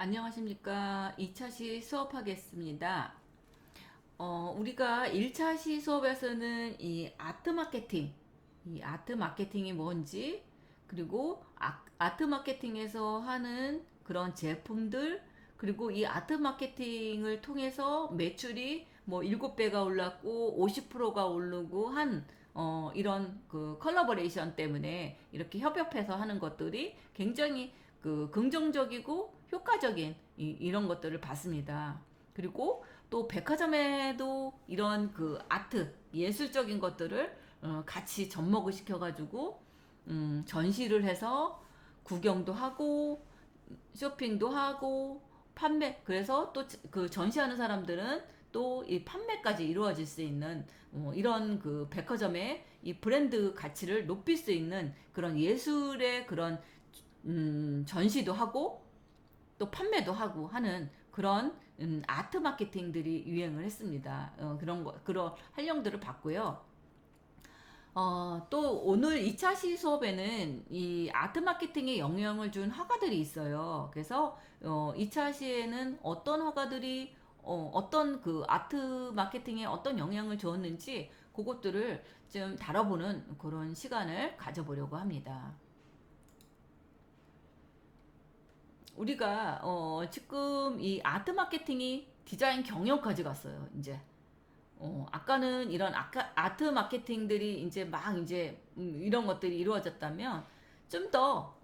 안녕하십니까. 2차시 수업하겠습니다. 우리가 1차시 수업에서는 이 아트 마케팅이 뭔지, 그리고 아트 마케팅에서 하는 그런 제품들, 그리고 이 아트 마케팅을 통해서 매출이 뭐 7배가 올랐고 50%가 오르고 이런 그 컬러버레이션 때문에 이렇게 협업해서 하는 것들이 굉장히 그 긍정적이고 효과적인 이런 것들을 봤습니다. 그리고 또 백화점에도 이런 그 아트 예술적인 것들을 같이 접목을 시켜가지고 전시를 해서 구경도 하고 쇼핑도 하고 판매, 그래서 또 그 전시하는 사람들은 또 이 판매까지 이루어질 수 있는 이런 그 백화점의 이 브랜드 가치를 높일 수 있는 그런 예술의 그런 전시도 하고 또 판매도 하고 하는 그런 아트 마케팅들이 유행을 했습니다. 그런 활용들을 봤고요. 또 오늘 2차 시 수업에는 이 아트 마케팅에 영향을 준 화가들이 있어요. 그래서 2차 시에는 어떤 화가들이 어떤 그 아트 마케팅에 어떤 영향을 주었는지 그것들을 좀 다뤄보는 그런 시간을 가져보려고 합니다. 우리가 지금 이 아트 마케팅이 디자인 경영까지 갔어요. 이제 아까는 이런 아트 마케팅들이 이제 막 이제 이런 것들이 이루어졌다면 좀 더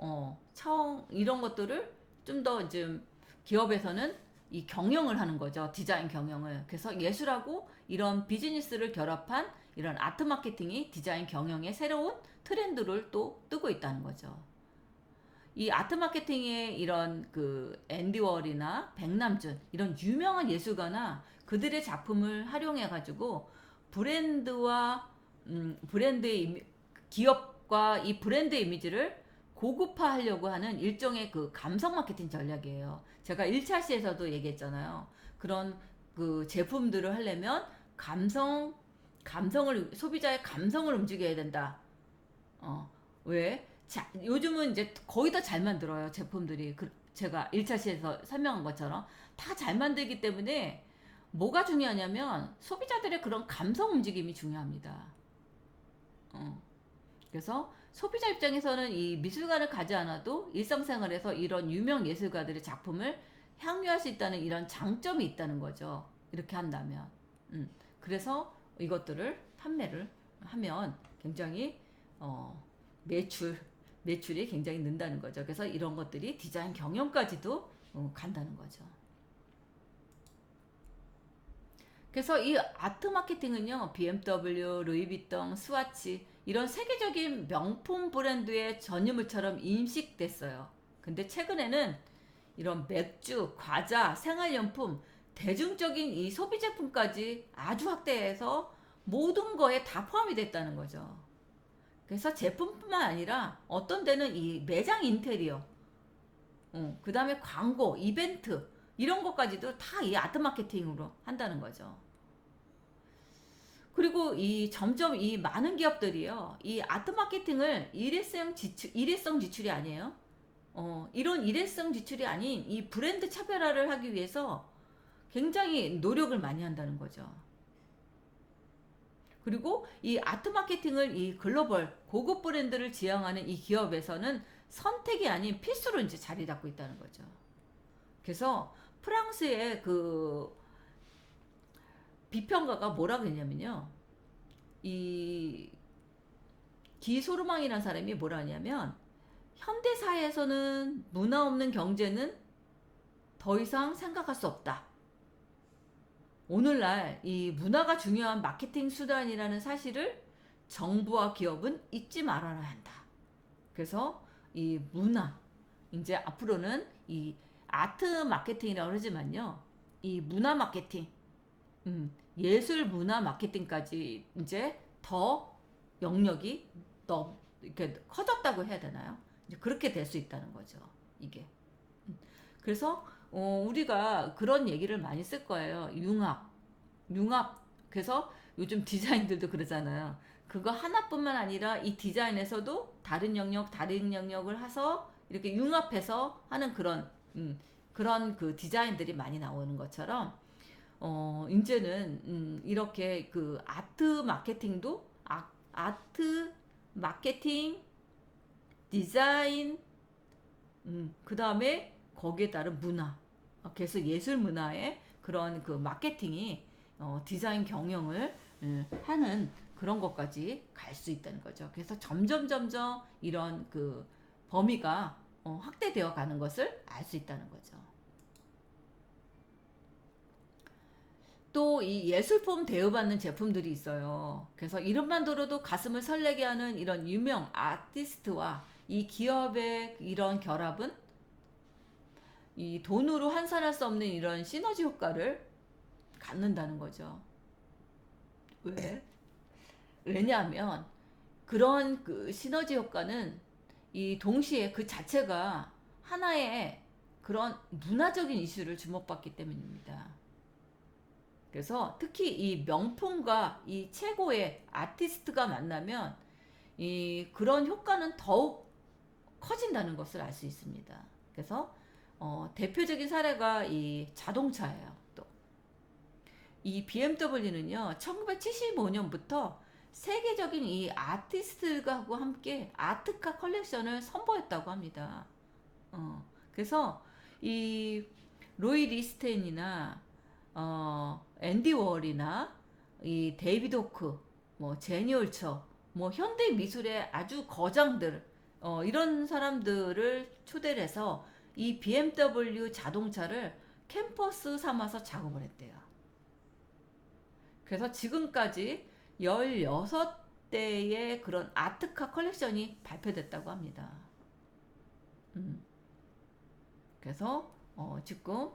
이런 것들을 좀 더 이제 기업에서는 이 경영을 하는 거죠. 디자인 경영을. 그래서 예술하고 이런 비즈니스를 결합한 이런 아트 마케팅이 디자인 경영의 새로운 트렌드를 또 뜨고 있다는 거죠. 이 아트 마케팅의 이런 그 앤디 월이나 백남준 이런 유명한 예술가나 그들의 작품을 활용해 가지고 브랜드와 브랜드의 기업과 이 브랜드 이미지를 고급화하려고 하는 일종의 그 감성 마케팅 전략이에요. 제가 1차 시에서도 얘기했잖아요. 그런 그 제품들을 하려면 소비자의 감성을 움직여야 된다. 왜? 자, 요즘은 이제 거의 다 잘 만들어요, 제품들이. 제가 1차 시에서 설명한 것처럼 다 잘 만들기 때문에 뭐가 중요하냐면 소비자들의 그런 감성 움직임이 중요합니다. 어. 그래서 소비자 입장에서는 이 미술관을 가지 않아도 일상생활에서 이런 유명 예술가들의 작품을 향유할 수 있다는 이런 장점이 있다는 거죠. 이렇게 한다면. 그래서 이것들을 판매를 하면 굉장히 어, 매출 매출이 굉장히 는다는 거죠. 그래서 이런 것들이 디자인 경영까지도 간다는 거죠. 그래서 이 아트 마케팅은요, BMW, 루이비통, 스와치 이런 세계적인 명품 브랜드의 전유물처럼 인식됐어요. 근데 최근에는 이런 맥주, 과자, 생활용품, 대중적인 이 소비 제품까지 아주 확대해서 모든 거에 다 포함이 됐다는 거죠. 그래서 제품뿐만 아니라 어떤 데는 이 매장 인테리어, 그 다음에 광고, 이벤트 이런 것까지도 다 이 아트 마케팅으로 한다는 거죠. 그리고 이 점점 이 많은 기업들이요, 이 아트 마케팅을 일회성 지출이 아니에요. 이런 일회성 지출이 아닌 이 브랜드 차별화를 하기 위해서 굉장히 노력을 많이 한다는 거죠. 그리고 이 아트 마케팅을 이 글로벌 고급 브랜드를 지향하는 이 기업에서는 선택이 아닌 필수로 이제 자리 잡고 있다는 거죠. 그래서 프랑스의 그 비평가가 뭐라 그랬냐면요. 이 기소르망이라는 사람이 뭐라 하냐면 현대 사회에서는 문화 없는 경제는 더 이상 생각할 수 없다. 오늘날 이 문화가 중요한 마케팅 수단이라는 사실을 정부와 기업은 잊지 말아야 한다. 그래서 이 문화, 이제 앞으로는 이 아트 마케팅이라고 하지만요. 이 문화 마케팅, 예술 문화 마케팅까지 이제 더 영역이 더 이렇게 커졌다고 해야 되나요? 이제 그렇게 될 수 있다는 거죠. 이게. 그래서 우리가 그런 얘기를 많이 쓸 거예요. 융합. 그래서 요즘 디자인들도 그러잖아요. 그거 하나뿐만 아니라 이 디자인에서도 다른 영역을 해서 이렇게 융합해서 하는 그런 그 디자인들이 많이 나오는 것처럼 이제는 이렇게 그 아트 마케팅도 아트 마케팅 디자인 그 다음에 거기에 따른 문화 그래서 예술 문화의 그런 그 마케팅이 디자인 경영을 하는 그런 것까지 갈 수 있다는 거죠. 그래서 점점 이런 그 범위가 확대되어 가는 것을 알 수 있다는 거죠. 또 이 예술품 대우받는 제품들이 있어요. 그래서 이름만 들어도 가슴을 설레게 하는 이런 유명 아티스트와 이 기업의 이런 결합은 이 돈으로 환산할 수 없는 이런 시너지 효과를 갖는다는 거죠. 왜? 왜냐하면 그런 그 시너지 효과는 이 동시에 그 자체가 하나의 그런 문화적인 이슈를 주목받기 때문입니다. 그래서 특히 이 명품과 이 최고의 아티스트가 만나면 이 그런 효과는 더욱 커진다는 것을 알 수 있습니다. 그래서 대표적인 사례가 이 자동차예요. 또 이 BMW는요 1975년부터 세계적인 이 아티스트들과 함께 아트카 컬렉션을 선보였다고 합니다. 그래서 이 로이 리스텐이나 앤디 워홀이나 이 데이비드 호크, 뭐 제니 올처, 뭐 현대 미술의 아주 거장들 이런 사람들을 초대를 해서 이 BMW 자동차를 캠퍼스 삼아서 작업을 했대요. 그래서 지금까지 16대의 그런 아트카 컬렉션이 발표됐다고 합니다. 그래서 지금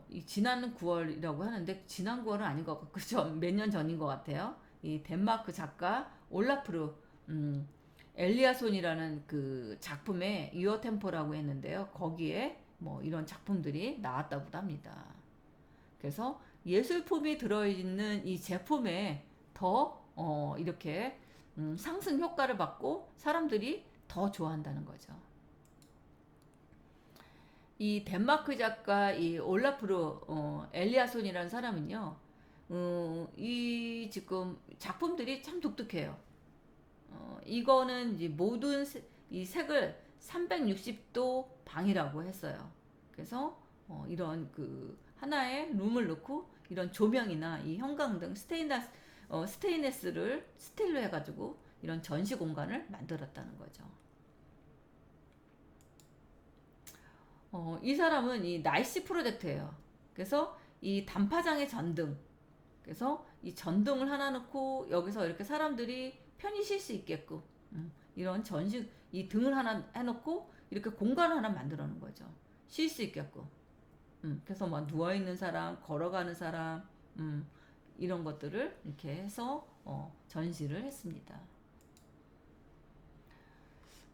이 지난 9월이라고 하는데 지난 9월은 아닌 것 같고 그죠? 몇 년 전인 것 같아요. 이 덴마크 작가 올라프르 엘리아손이라는 그 작품에 유어 템포라고 했는데요. 거기에 뭐 이런 작품들이 나왔다고 합니다. 그래서 예술품이 들어있는 이 제품에 더 이렇게 상승 효과를 받고 사람들이 더 좋아한다는 거죠. 이 덴마크 작가 이 올라프르 엘리아손이라는 사람은요, 이 지금 작품들이 참 독특해요. 이거는 이제 모든 이 색을 360도 방이라고 했어요. 그래서 이런 그 하나의 룸을 넣고 이런 조명이나 이 형광 등 스테인레스를 스틸로 해가지고 이런 전시 공간을 만들었다는 거죠. 이 사람은 이 날씨 프로젝트예요. 그래서 이 단파장의 전등, 그래서 이 전등을 하나 넣고 여기서 이렇게 사람들이 편히 쉴 수 있게끔 이런 전시 이 등을 하나 해놓고 이렇게 공간을 하나 만들어 놓은 거죠. 쉴 수 있게끔. 그래서 뭐 누워 있는 사람, 걸어가는 사람, 이런 것들을 이렇게 해서 전시를 했습니다.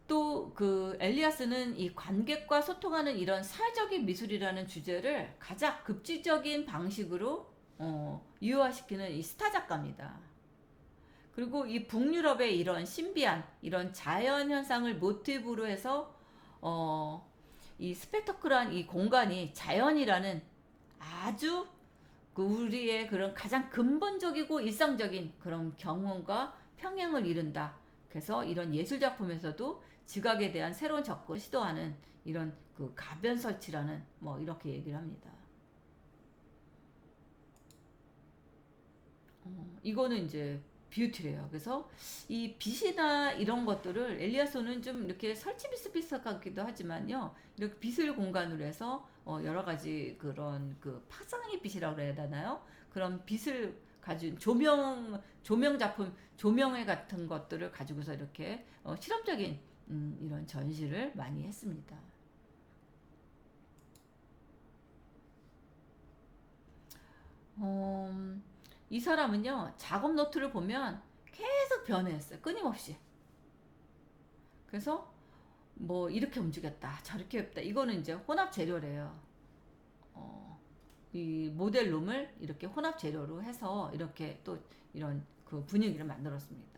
또 그 엘리아스는 이 관객과 소통하는 이런 사회적인 미술이라는 주제를 가장 급진적인 방식으로 유화시키는 이 스타 작가입니다. 그리고 이 북유럽의 이런 신비한 이런 자연 현상을 모티브로 해서 이 스펙터클한 이 공간이 자연이라는 아주 그 우리의 그런 가장 근본적이고 일상적인 그런 경험과 평행을 이룬다. 그래서 이런 예술 작품에서도 지각에 대한 새로운 접근을 시도하는 이런 그 가변 설치라는 뭐 이렇게 얘기를 합니다. 이거는 이제 뷰티래요. 그래서 이 빛이나 이런 것들을 엘리아소는 좀 이렇게 설치 비슷비슷하기도 하지만요. 이렇게 빛을 공간으로 해서 여러 가지 그런 그 파장의 빛이라고 해야 되나요? 그런 빛을 가진 조명 작품, 조명회 같은 것들을 가지고서 이렇게 실험적인 이런 전시를 많이 했습니다. 이 사람은요, 작업 노트를 보면 계속 변해했어요. 끊임없이. 그래서 뭐 이렇게 움직였다, 저렇게 했다. 이거는 이제 혼합 재료래요. 이 모델룸을 이렇게 혼합 재료로 해서 이렇게 또 이런 그 분위기를 만들었습니다.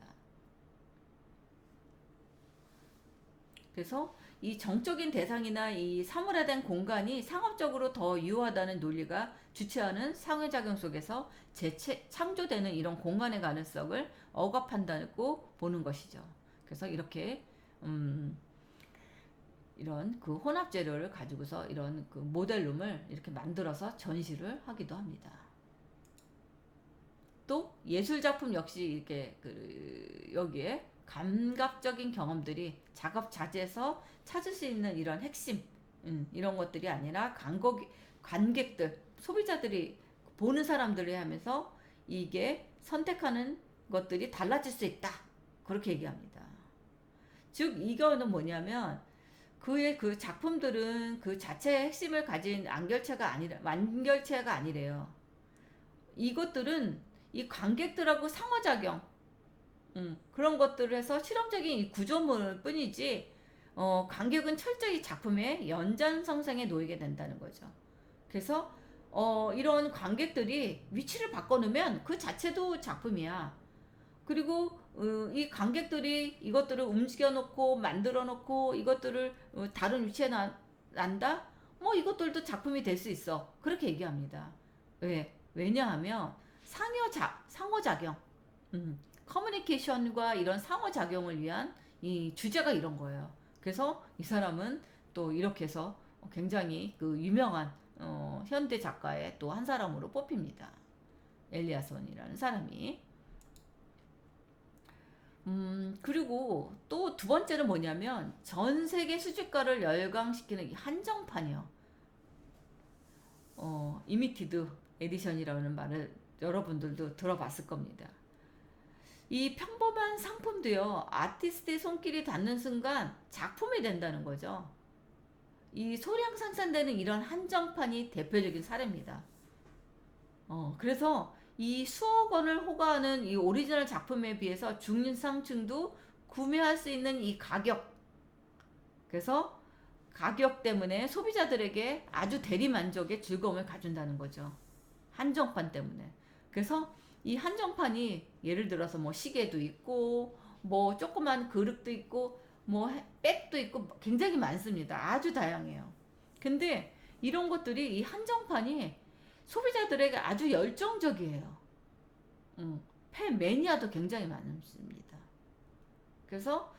그래서 이 정적인 대상이나 이 사물화된 공간이 상업적으로 더 유효하다는 논리가 주체하는 상호작용 속에서 재창조되는 이런 공간의 가능성을 억압한다고 보는 것이죠. 그래서 이렇게 이런 그 혼합 재료를 가지고서 이런 그 모델룸을 이렇게 만들어서 전시를 하기도 합니다. 또 예술 작품 역시 이렇게 그 여기에 감각적인 경험들이 작업 자재에서 찾을 수 있는 이런 핵심 이런 것들이 아니라 관객들 소비자들이 보는 사람들이 하면서 이게 선택하는 것들이 달라질 수 있다 그렇게 얘기합니다. 즉 이거는 뭐냐면 그의 그 작품들은 그 자체의 핵심을 가진 완결체가 아니래요. 이것들은 이 관객들하고 상호작용, 그런 것들을 해서 실험적인 이 구조물 뿐이지, 관객은 철저히 작품의 연장선상에 놓이게 된다는 거죠. 그래서, 이런 관객들이 위치를 바꿔놓으면 그 자체도 작품이야. 그리고 이 관객들이 이것들을 움직여 놓고 만들어 놓고 이것들을 다른 위치에 난다? 뭐 이것들도 작품이 될 수 있어. 그렇게 얘기합니다. 왜냐하면 상호작용, 커뮤니케이션과 이런 상호작용을 위한 이 주제가 이런 거예요. 그래서 이 사람은 또 이렇게 해서 굉장히 그 유명한 현대 작가의 또 한 사람으로 뽑힙니다. 엘리아손이라는 사람이. 그리고 또 두 번째는 뭐냐면 전 세계 수집가를 열광시키는 이 한정판이요. 이미티드 에디션이라는 말을 여러분들도 들어봤을 겁니다. 이 평범한 상품도요, 아티스트의 손길이 닿는 순간 작품이 된다는 거죠. 이 소량 생산되는 이런 한정판이 대표적인 사례입니다. 그래서 이 수억 원을 호가하는 이 오리지널 작품에 비해서 중상층도 구매할 수 있는 이 가격. 그래서 가격 때문에 소비자들에게 아주 대리만족의 즐거움을 가준다는 거죠. 한정판 때문에. 그래서 이 한정판이 예를 들어서 뭐 시계도 있고 뭐 조그만 그릇도 있고 뭐 백도 있고 굉장히 많습니다. 아주 다양해요. 근데 이런 것들이 이 한정판이 소비자들에게 아주 열정적이에요. 팬 매니아도 굉장히 많습니다. 그래서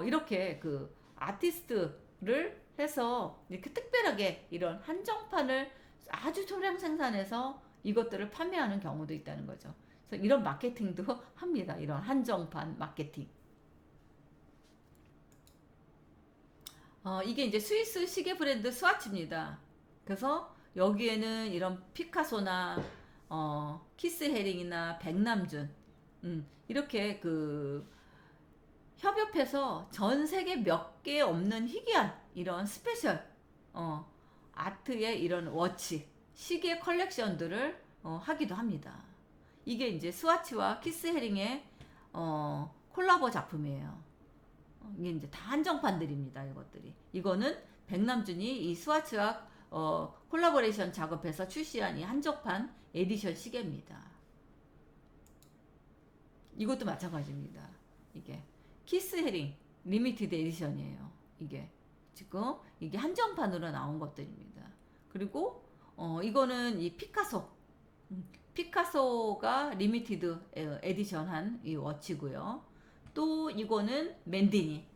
이렇게 그 아티스트를 해서 이렇게 특별하게 이런 한정판을 아주 소량 생산해서 이것들을 판매하는 경우도 있다는 거죠. 그래서 이런 마케팅도 합니다. 이런 한정판 마케팅. 이게 이제 스위스 시계 브랜드 스와치입니다. 그래서 여기에는 이런 피카소나 키스 헤링이나 백남준 이렇게 그 협업해서 전 세계 몇 개 없는 희귀한 이런 스페셜 아트의 이런 워치 시계 컬렉션들을 하기도 합니다. 이게 이제 스와치와 키스 헤링의 콜라보 작품이에요. 이게 이제 다 한정판들입니다. 이것들이. 이거는 백남준이 이 스와치와 콜라보레이션 작업해서 출시한 이 한정판 에디션 시계입니다. 이것도 마찬가지입니다. 이게 키스 헤링 리미티드 에디션이에요. 이게 지금 이게 한정판으로 나온 것들입니다. 그리고 이거는 이 피카소가 리미티드 에디션한 이 워치고요. 또 이거는 맨디니.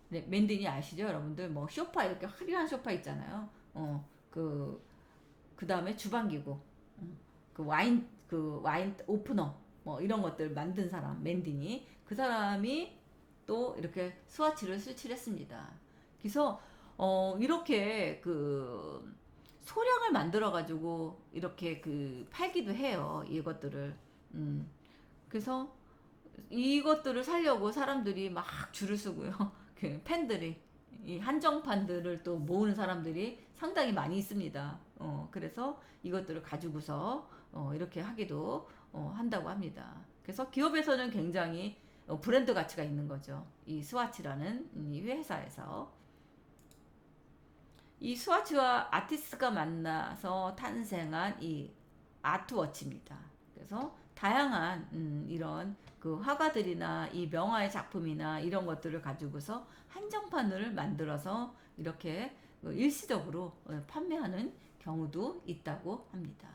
네, 맨디니 아시죠, 여러분들? 뭐 소파 이렇게 화려한 소파 있잖아요. 그 다음에 주방기구, 그 와인 오프너, 뭐 이런 것들 만든 사람 맨디니. 그 사람이 또 이렇게 스와치를 수출했습니다. 그래서 이렇게 그 소량을 만들어 가지고 이렇게 그 팔기도 해요. 이것들을. 그래서 이것들을 사려고 사람들이 막 줄을 서고요. 그 팬들이 이 한정판들을 또 모으는 사람들이 상당히 많이 있습니다. 그래서 이것들을 가지고서 이렇게 하기도 한다고 합니다. 그래서 기업에서는 굉장히 브랜드 가치가 있는 거죠. 이 스와치라는 이 회사에서. 이 스와치와 아티스트가 만나서 탄생한 이 아트워치입니다. 그래서 다양한 이런 그 화가들이나 이 명화의 작품이나 이런 것들을 가지고서 한정판을 만들어서 이렇게 일시적으로 판매하는 경우도 있다고 합니다.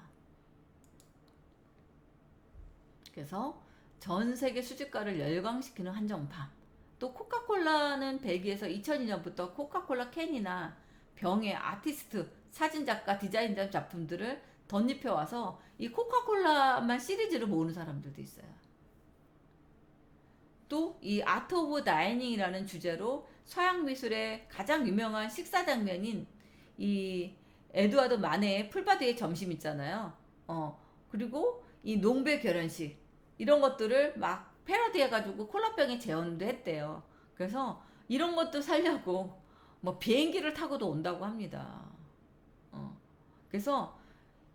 그래서 전 세계 수집가를 열광시키는 한정판. 또 코카콜라는 벨기에에서 2002년부터 코카콜라 캔이나 병의 아티스트, 사진작가, 디자인자 작품들을 덧입혀와서 이 코카콜라만 시리즈를 모으는 사람들도 있어요. 또 이 아트 오브 다이닝이라는 주제로 서양 미술의 가장 유명한 식사 장면인 이 에드와드 마네의 풀바디의 점심 있잖아요. 그리고 이 농배 결혼식 이런 것들을 막 패러디해가지고 콜라병에 재현도 했대요. 그래서 이런 것도 살려고 뭐 비행기를 타고도 온다고 합니다. 그래서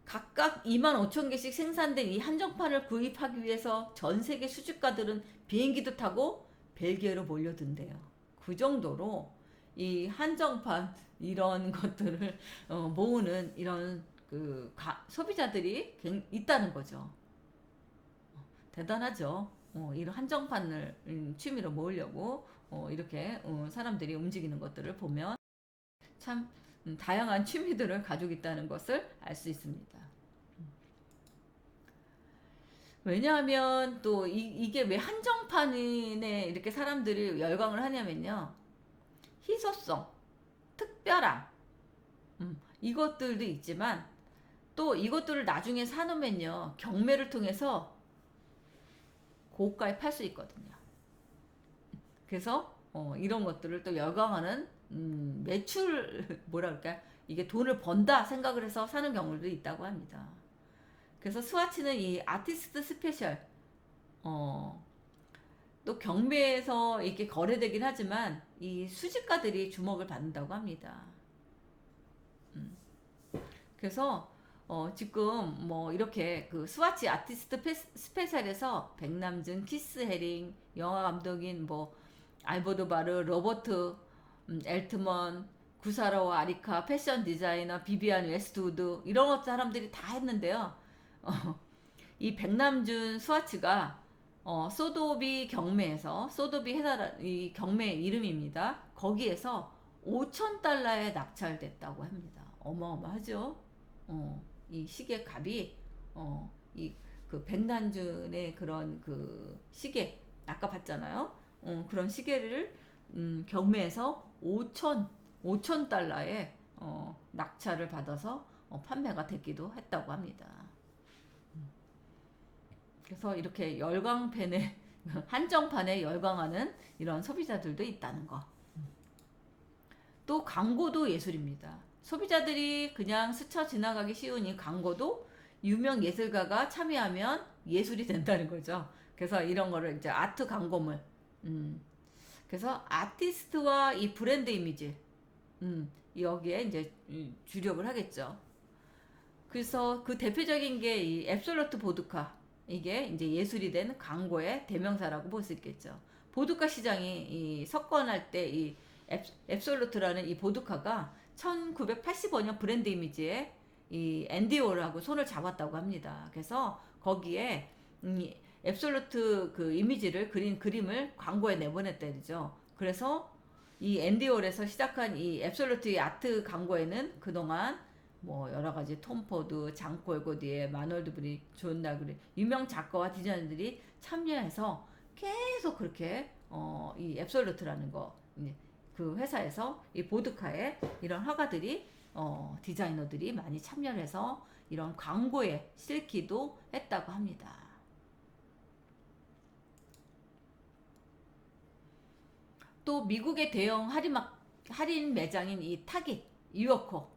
각각 25,000개씩 생산된 이 한정판을 구입하기 위해서 전 세계 수집가들은 비행기도 타고 벨기에로 몰려든대요. 그 정도로 이 한정판 이런 것들을 모으는 이런 그 소비자들이 있다는 거죠. 대단하죠. 이런 한정판을 취미로 모으려고 이렇게 사람들이 움직이는 것들을 보면 참 다양한 취미들을 가지고 있다는 것을 알 수 있습니다. 왜냐하면 또 이게 왜 한정판에 이렇게 사람들이 열광을 하냐면요. 희소성, 특별함, 이것들도 있지만 또 이것들을 나중에 사놓으면요. 경매를 통해서 고가에 팔 수 있거든요. 그래서 이런 것들을 또 열광하는 매출 뭐라 그럴까 이게 돈을 번다 생각을 해서 사는 경우도 있다고 합니다. 그래서 스와치는 이 아티스트 스페셜 또 경매에서 이렇게 거래되긴 하지만 이 수집가들이 주목을 받는다고 합니다. 그래서 지금 뭐 이렇게 그 스와치 아티스트 스페셜에서 백남준, 키스 헤링, 영화 감독인 뭐 알보도바르, 로버트 엘트먼, 구사라와 아리카, 패션 디자이너 비비안 웨스트우드 이런 사람들이 다 했는데요. 이 백남준 스와치가 소도비 경매에서 소도비 회사 이 경매 이름입니다. 거기에서 5,000달러에 낙찰됐다고 합니다. 어마어마하죠. 이 시계 값이 이 그 백남준의 그런 그 시계 아까 봤잖아요. 그런 시계를 경매에서 5,000달러에 낙찰을 받아서 판매가 됐기도 했다고 합니다. 그래서 이렇게 열광팬에 한정판에 열광하는 이런 소비자들도 있다는 거. 또 광고도 예술입니다. 소비자들이 그냥 스쳐 지나가기 쉬운 이 광고도 유명 예술가가 참여하면 예술이 된다는 거죠. 그래서 이런 거를 이제 아트 광고물. 그래서 아티스트와 이 브랜드 이미지. 여기에 이제 주력을 하겠죠. 그래서 그 대표적인 게 이 앱솔루트 보드카. 이게 이제 예술이 된 광고의 대명사라고 볼 수 있겠죠. 보드카 시장이 이 석권할 때 이 앱솔루트라는 이 보드카가 1985년 브랜드 이미지에 이 앤디오라고 손을 잡았다고 합니다. 그래서 거기에 앱솔루트 그 이미지를 그린 그림을 광고에 내보냈다죠. 그래서 이 앤디올에서 시작한 이 앱솔루트의 아트 광고에는 그동안 뭐 여러 가지 톰 포드, 장 콜고디에, 마놀드 브리, 존 나그리 유명 작가와 디자이너들이 참여해서 계속 그렇게 이 앱솔루트라는 거 그 회사에서 이 보드카에 이런 화가들이 디자이너들이 많이 참여를 해서 이런 광고에 실기도 했다고 합니다. 또 미국의 대형 할인 매장인 이 타깃, 유어코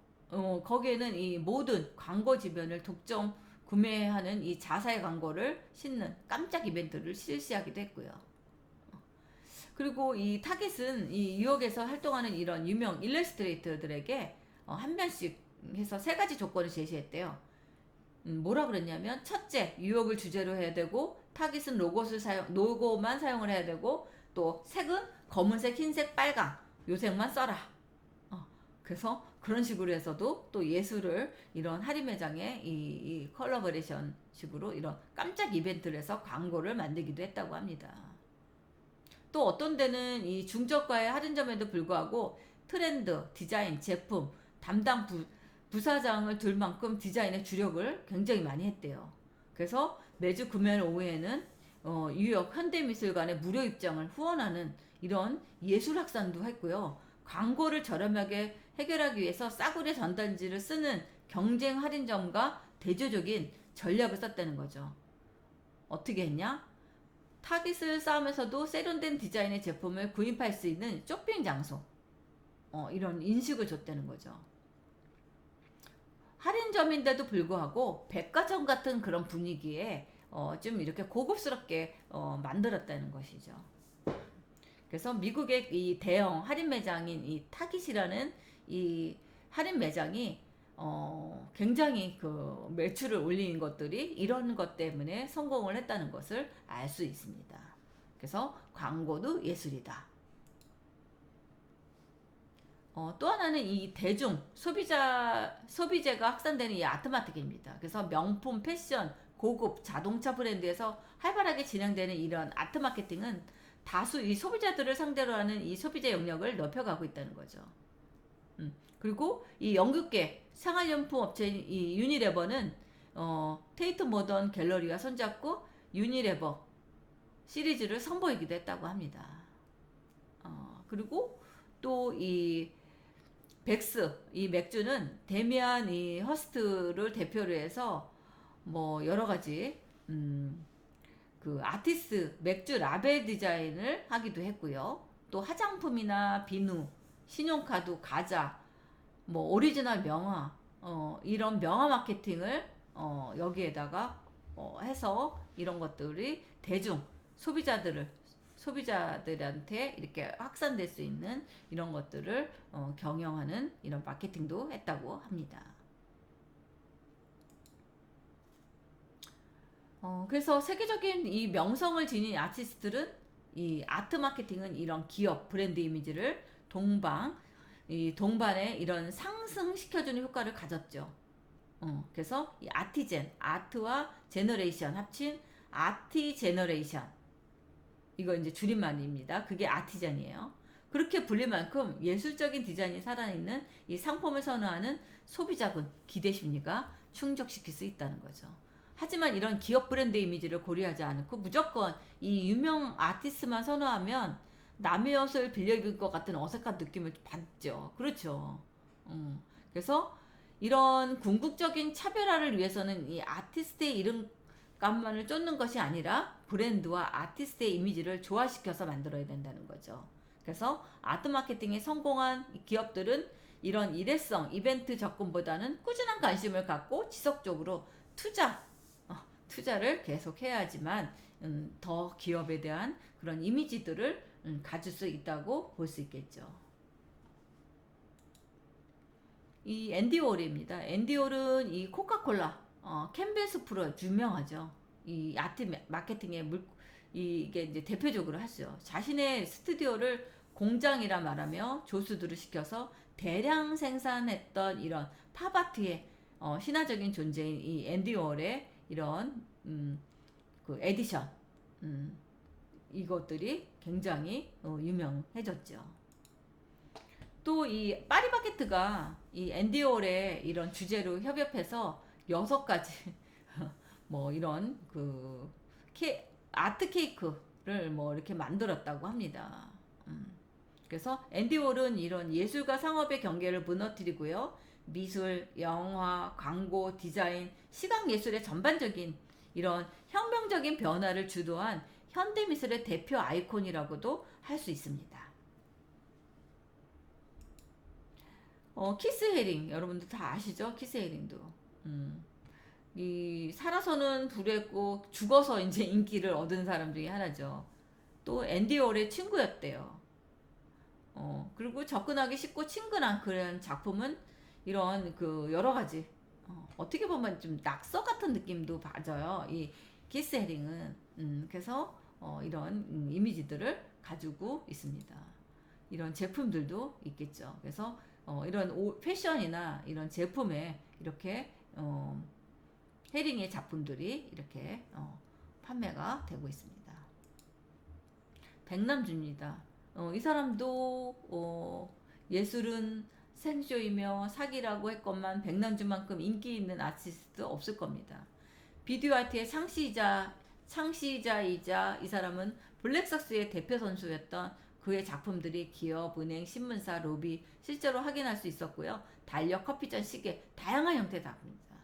거기에는 이 모든 광고 지변을 독점 구매하는 이 자사의 광고를 싣는 깜짝 이벤트를 실시하기도 했고요. 그리고 이 타깃은 이 뉴욕에서 활동하는 이런 유명 일러스트레이터들에게 한 편씩 해서 3가지 조건을 제시했대요. 뭐라 그랬냐면 첫째, 뉴욕을 주제로 해야 되고 타깃은 로고만 사용을 해야 되고 또 색은 검은색, 흰색, 빨강 요 색만 써라. 그래서 그런 식으로 해서도 또 예술을 이런 할인 매장에 이 컬러버레이션 식으로 이런 깜짝 이벤트를 해서 광고를 만들기도 했다고 합니다. 또 어떤 데는 이 중저가의 할인점에도 불구하고 트렌드, 디자인, 제품, 담당 부사장을 둘 만큼 디자인에 주력을 굉장히 많이 했대요. 그래서 매주 금요일 오후에는 뉴욕 현대미술관에 무료 입장을 후원하는 이런 예술 학산도 했고요. 광고를 저렴하게 해결하기 위해서 싸구려 전단지를 쓰는 경쟁 할인점과 대조적인 전략을 썼다는 거죠. 어떻게 했냐? 타깃을 쌓으면서도 세련된 디자인의 제품을 구입할 수 있는 쇼핑 장소, 이런 인식을 줬다는 거죠. 할인점인데도 불구하고 백화점 같은 그런 분위기에 좀 이렇게 고급스럽게 만들었다는 것이죠. 그래서 미국의 이 대형 할인 매장인 이 타깃이라는 이 할인 매장이 굉장히 그 매출을 올린 것들이 이런 것 때문에 성공을 했다는 것을 알 수 있습니다. 그래서 광고도 예술이다. 또 하나는 이 대중 소비재가 확산되는 이 아트마켓입니다. 그래서 명품, 패션, 고급, 자동차 브랜드에서 활발하게 진행되는 이런 아트 마케팅은 다수 이 소비자들을 상대로 하는 이 소비자 영역을 넓혀가고 있다는 거죠. 그리고 이 영국계 생활용품 업체인 이 유니레버는 테이트 모던 갤러리와 손잡고 유니레버 시리즈를 선보이기도 했다고 합니다. 그리고 또 이 백스 이 맥주는 데미안 이 허스트를 대표로 해서 뭐 여러 가지 그 아티스트 맥주 라벨 디자인을 하기도 했고요. 또 화장품이나 비누, 신용카드, 과자, 뭐 오리지널 명화, 이런 명화 마케팅을 여기에다가 해서 이런 것들이 대중 소비자들한테 이렇게 확산될 수 있는 이런 것들을 경영하는 이런 마케팅도 했다고 합니다. 그래서 세계적인 이 명성을 지닌 아티스트들은 이 아트 마케팅은 이런 기업 브랜드 이미지를 동반에 이런 상승시켜주는 효과를 가졌죠. 그래서 이 아티젠, 아트와 제너레이션 합친 아티 제너레이션. 이거 이제 줄임말입니다. 그게 아티젠이에요. 그렇게 불릴 만큼 예술적인 디자인이 살아있는 이 상품을 선호하는 소비자군 기대 심리가 충족시킬 수 있다는 거죠. 하지만 이런 기업 브랜드 이미지를 고려하지 않고 무조건 이 유명 아티스트만 선호하면 남의 옷을 빌려 입을 것 같은 어색한 느낌을 받죠. 그렇죠. 그래서 이런 궁극적인 차별화를 위해서는 이 아티스트의 이름값만을 쫓는 것이 아니라 브랜드와 아티스트의 이미지를 조화시켜서 만들어야 된다는 거죠. 그래서 아트 마케팅에 성공한 기업들은 이런 일회성 이벤트 접근보다는 꾸준한 관심을 갖고 지속적으로 투자를 계속 해야지만 더 기업에 대한 그런 이미지들을 가질 수 있다고 볼 수 있겠죠. 이 앤디 월입니다. 앤디 월은 이 코카콜라, 캠벨스 프로 유명하죠. 이 아트 마케팅의 이게 이제 대표적으로 하죠. 자신의 스튜디오를 공장이라 말하며 조수들을 시켜서 대량 생산했던 이런 팝아트의 신화적인 존재인 이 앤디 월의 이런 그 에디션 이것들이 굉장히 유명해졌죠. 또 이 파리바게트가 이 앤디 월의 이런 주제로 협업해서 6가지 뭐 이런 그 아트 케이크를 뭐 이렇게 만들었다고 합니다. 그래서 앤디 월은 이런 예술과 상업의 경계를 무너뜨리고요. 미술, 영화, 광고, 디자인, 시각 예술의 전반적인 이런 혁명적인 변화를 주도한 현대미술의 대표 아이콘이라고도 할 수 있습니다. 키스 헤링 여러분들 다 아시죠? 키스 헤링도 이 살아서는 불했고 죽어서 이제 인기를 얻은 사람 중에 하나죠. 또 앤디 월의 친구였대요. 그리고 접근하기 쉽고 친근한 그런 작품은 이런 그 여러 가지 어떻게 보면 좀 낙서 같은 느낌도 받아요. 이 키스 헤링은 그래서 이런 이미지들을 가지고 있습니다. 이런 제품들도 있겠죠. 그래서 이런 패션이나 이런 제품에 이렇게 헤링의 작품들이 이렇게 판매가 되고 있습니다. 백남주입니다. 이 사람도 예술은 생쇼이며 사기라고 했건만 백남주만큼 인기 있는 아티스트 없을 겁니다. 비디오 아트의 창시자이자 이 사람은 블랙삭스의 대표 선수였던 그의 작품들이 기업, 은행, 신문사, 로비 실제로 확인할 수 있었고요. 달력, 커피잔, 시계 다양한 형태의 작품입니다.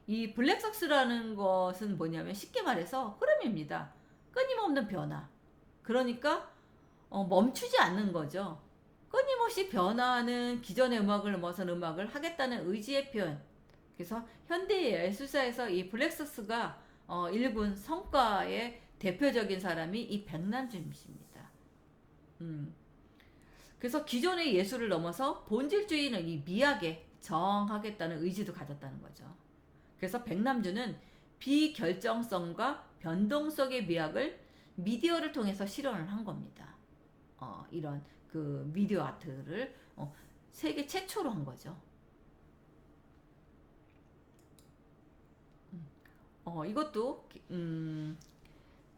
이 블랙삭스라는 것은 뭐냐면 쉽게 말해서 흐름입니다. 끊임없는 변화. 그러니까 멈추지 않는 거죠. 끊임없이 변화하는 기존의 음악을 넘어선 음악을 하겠다는 의지의 표현. 그래서 현대 예술사에서 이 블랙삭스가 일군 성과의 대표적인 사람이 이 백남준입니다. 그래서 기존의 예술을 넘어서 본질주의는 이 미학에 저항하겠다는 의지도 가졌다는 거죠. 그래서 백남준은 비결정성과 변동성의 미학을 미디어를 통해서 실현을 한 겁니다. 이런 그 미디어 아트를 세계 최초로 한 거죠. 이것도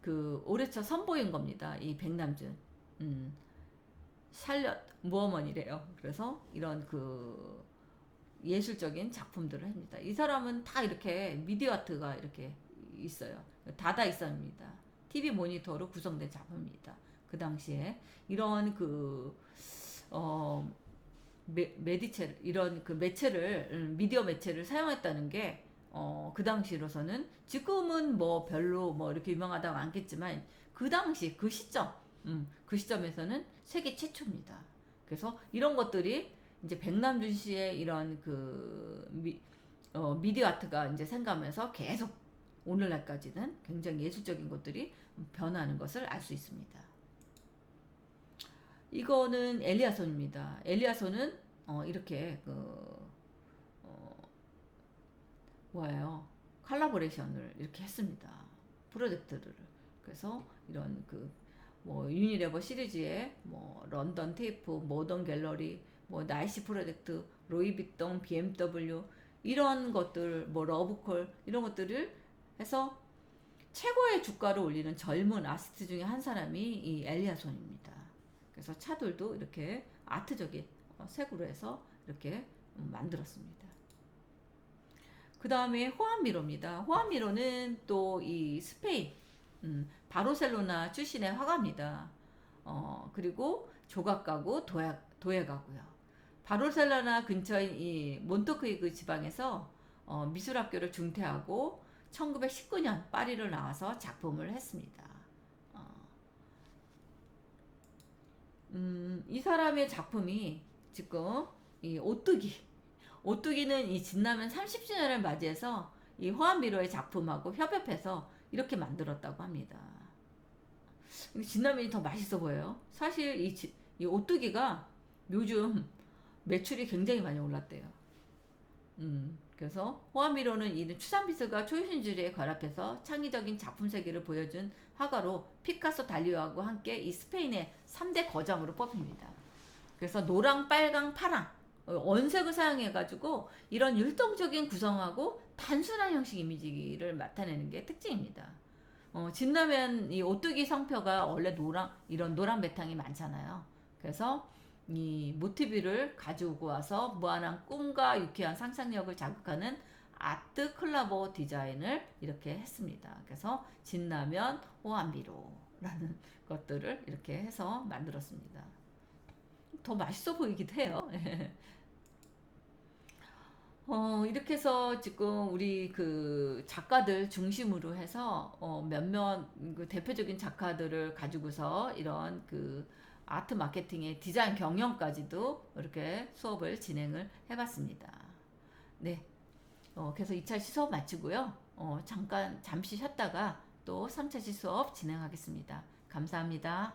그 올해차 선보인 겁니다. 이 백남준. 샬럿 무어먼이래요. 그래서 이런 그 예술적인 작품들을 합니다. 이 사람은 다 이렇게 미디어 아트가 이렇게 있어요. 다다이선입니다. TV 모니터로 구성된 작품입니다. 그 당시에 이런 그 메디체 이런 그 매체를 미디어 매체를 사용했다는 게 그 당시로서는 지금은 뭐 별로 뭐 이렇게 유명하다고 않겠지만 그 당시 그 시점 그 시점에서는 세계 최초입니다. 그래서 이런 것들이 이제 백남준 씨의 이런 그 미디어 아트가 이제 생가면서 계속 오늘날까지는 굉장히 예술적인 것들이 변화하는 것을 알 수 있습니다. 이거는 엘리아손입니다. 엘리아손은 이렇게 뭐예요? 칼라보레이션을 이렇게 했습니다. 프로젝트를. 그래서 이런 뭐 유니레버 시리즈의 뭐 런던 테이프, 모던 갤러리, 뭐 나이시 프로젝트, 로이비통, BMW 이런 것들, 뭐 러브콜 이런 것들을 해서 최고의 주가를 올리는 젊은 아티스트 중에 한 사람이 이 엘리아손입니다. 그래서 차들도 이렇게 아트적인 색으로 해서 이렇게 만들었습니다. 그 다음에 호안미로입니다. 호안미로는 또 이 스페인 바르셀로나 출신의 화가입니다. 그리고 조각가고 도예가고요. 바르셀로나 근처인 이 몬토크이그 지방에서 미술학교를 중퇴하고 1919년 파리를 나와서 작품을 했습니다. 이 사람의 작품이 지금 이 오뚜기는 이 진라면 30주년을 맞이해서 이 호안미로의 작품하고 협업해서 이렇게 만들었다고 합니다. 진라면이 더 맛있어 보여요. 사실 이 오뚜기가 요즘 매출이 굉장히 많이 올랐대요. 그래서 호안미로는 이는 추상미술과 초신주의에 결합해서 창의적인 작품 세계를 보여준 화가로 피카소, 달리오하고 함께 이 스페인의 3대 거장으로 뽑힙니다. 그래서 노랑, 빨강, 파랑 원색을 사용해가지고 이런 율동적인 구성하고 단순한 형식 이미지를 나타내는 게 특징입니다. 진라면 이 오뚜기 성표가 원래 이런 노란 배탕이 많잖아요. 그래서 이 모티브를 가지고 와서 무한한 꿈과 유쾌한 상상력을 자극하는 아트 콜라보 디자인을 이렇게 했습니다. 그래서 진라면 호안미로라는 것들을 이렇게 해서 만들었습니다. 더 맛있어 보이기도 해요. 이렇게 해서 지금 우리 그 작가들 중심으로 해서 몇몇 그 대표적인 작가들을 가지고서 이런 그 아트 마케팅의 디자인 경영까지도 이렇게 수업을 진행을 해봤습니다. 네. 그래서 2차 수업 마치고요. 잠시 쉬었다가 또 3차 수업 진행하겠습니다. 감사합니다.